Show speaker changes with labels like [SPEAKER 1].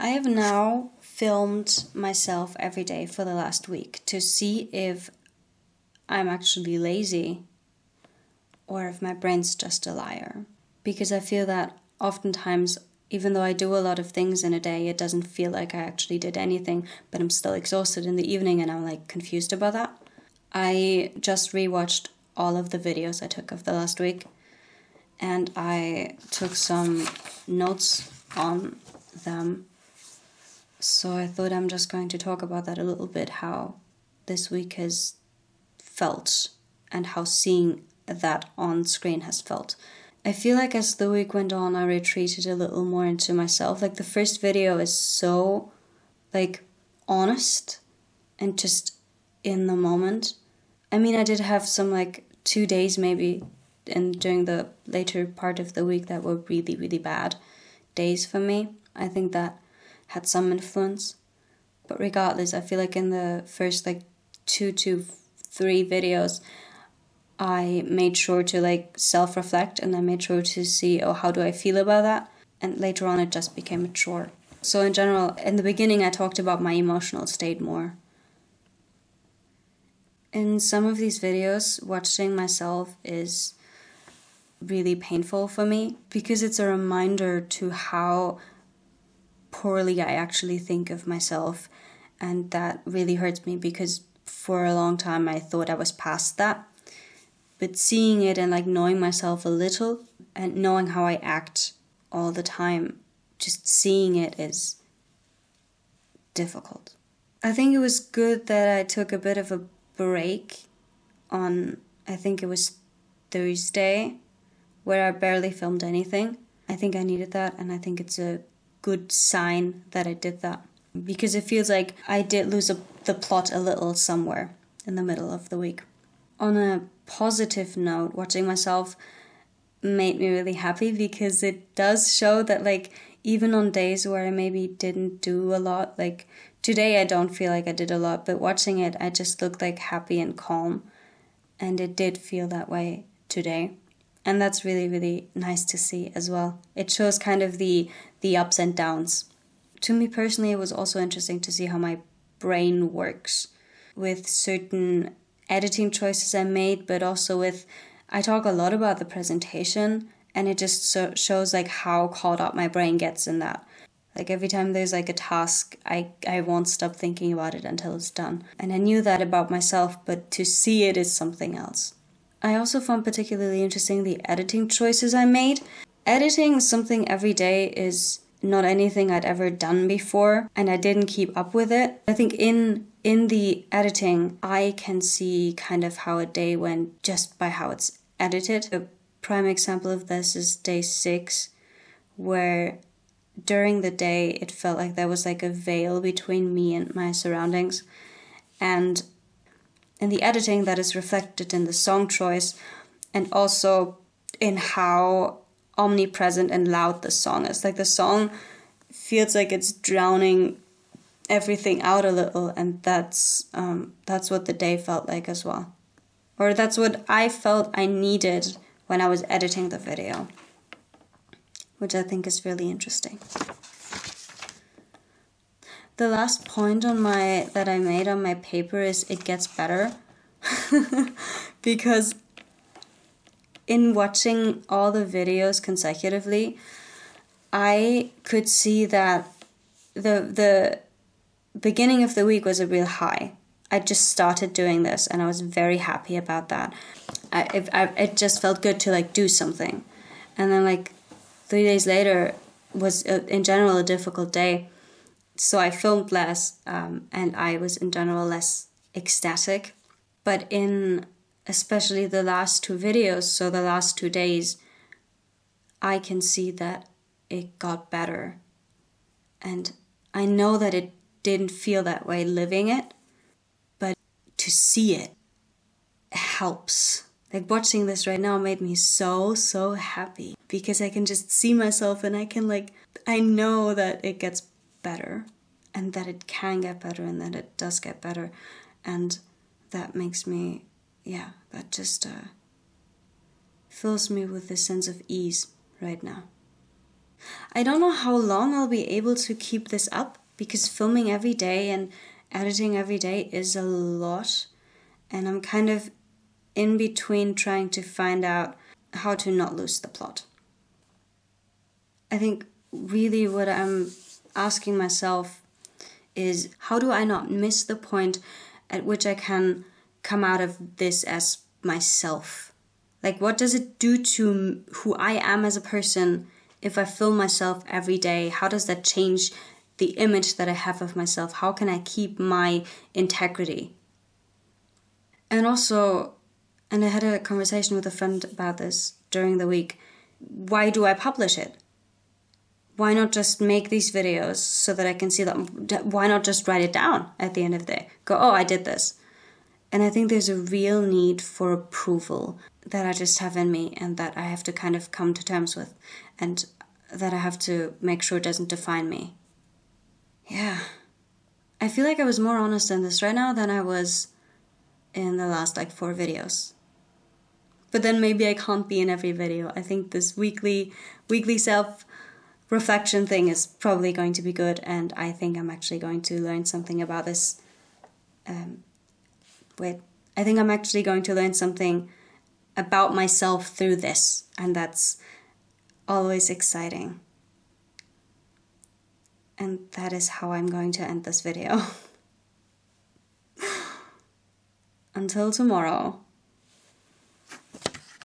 [SPEAKER 1] I have now filmed myself every day for the last week to see if I'm actually lazy or if my brain's just a liar. Because I feel that oftentimes, even though I do a lot of things in a day, it doesn't feel like I actually did anything, but I'm still exhausted in the evening and I'm like confused about that. I just rewatched all of the videos I took of the last week and I took some notes on them. So I thought I'm just going to talk about that a little bit, how this week has felt and how seeing that on screen has felt. I feel like as the week went on, I retreated a little more into myself. Like the first video is so honest and just in the moment. I mean, I did have some 2 days maybe and during the later part of the week that were really, really bad days for me. I think that had some influence. But regardless, I feel like in the first 2 to 3 videos, I made sure to self-reflect and I made sure to see, how do I feel about that? And later on it just became a chore. So in general, in the beginning I talked about my emotional state more. In some of these videos, watching myself is really painful for me because it's a reminder to how poorly I actually think of myself, and that really hurts me because for a long time I thought I was past that. But seeing it and knowing myself a little and knowing how I act all the time, just seeing it is difficult. I think it was good that I took a bit of a break on, I think it was Thursday, where I barely filmed anything. I think I needed that, and I think it's a good sign that I did that. Because it feels like I did lose the plot a little somewhere in the middle of the week. On a positive note, watching myself made me really happy because it does show that even on days where I maybe didn't do a lot, today I don't feel like I did a lot, but watching it I just looked happy and calm, and it did feel that way today. And that's really, really nice to see as well. It shows kind of the ups and downs. To me personally, it was also interesting to see how my brain works with certain editing choices I made, but also I talk a lot about the presentation, and it just shows how caught up my brain gets in that. Every time there's a task, I won't stop thinking about it until it's done. And I knew that about myself, but to see it is something else. I also found particularly interesting the editing choices I made. Editing something every day is not anything I'd ever done before, and I didn't keep up with it. I think in the editing, I can see kind of how a day went just by how it's edited. A prime example of this is day 6, where during the day it felt like there was a veil between me and my surroundings. And in the editing, that is reflected in the song choice and also in how omnipresent and loud the song is. The song feels like it's drowning everything out a little, and that's what the day felt like as well. Or that's what I felt I needed when I was editing the video, which I think is really interesting. The last point that I made on my paper is it gets better. Because in watching all the videos consecutively, I could see that the beginning of the week was a real high. I just started doing this and I was very happy about that. It just felt good to do something. And then 3 days later was in general a difficult day. So I filmed less and I was in general less ecstatic. But in especially the last 2 videos, so the last 2 days, I can see that it got better. And I know that it didn't feel that way living it, but to see it helps. Watching this right now made me so, so happy because I can just see myself and I can I know that it gets better and that it can get better and that it does get better. And that makes me, that just fills me with a sense of ease right now. I don't know how long I'll be able to keep this up, because filming every day and editing every day is a lot, and I'm kind of in between trying to find out how to not lose the plot. I think really what I'm asking myself is, how do I not miss the point at which I can come out of this as myself? Like, what does it do to who I am as a person if I film myself every day? How does that change the image that I have of myself? How can I keep my integrity? And also, and I had a conversation with a friend about this during the week, why do I publish it? Why not just make these videos so that I can see them? Why not just write it down at the end of the day? Go, oh, I did this. And I think there's a real need for approval that I just have in me, and that I have to kind of come to terms with, and that I have to make sure it doesn't define me. Yeah. I feel like I was more honest in this right now than I was in the last 4 videos. But then maybe I can't be in every video. I think this weekly self-reflection thing is probably going to be good, and I think I'm actually going to learn something about this. I think I'm actually going to learn something about myself through this, and that's always exciting. And that is how I'm going to end this video. Until tomorrow.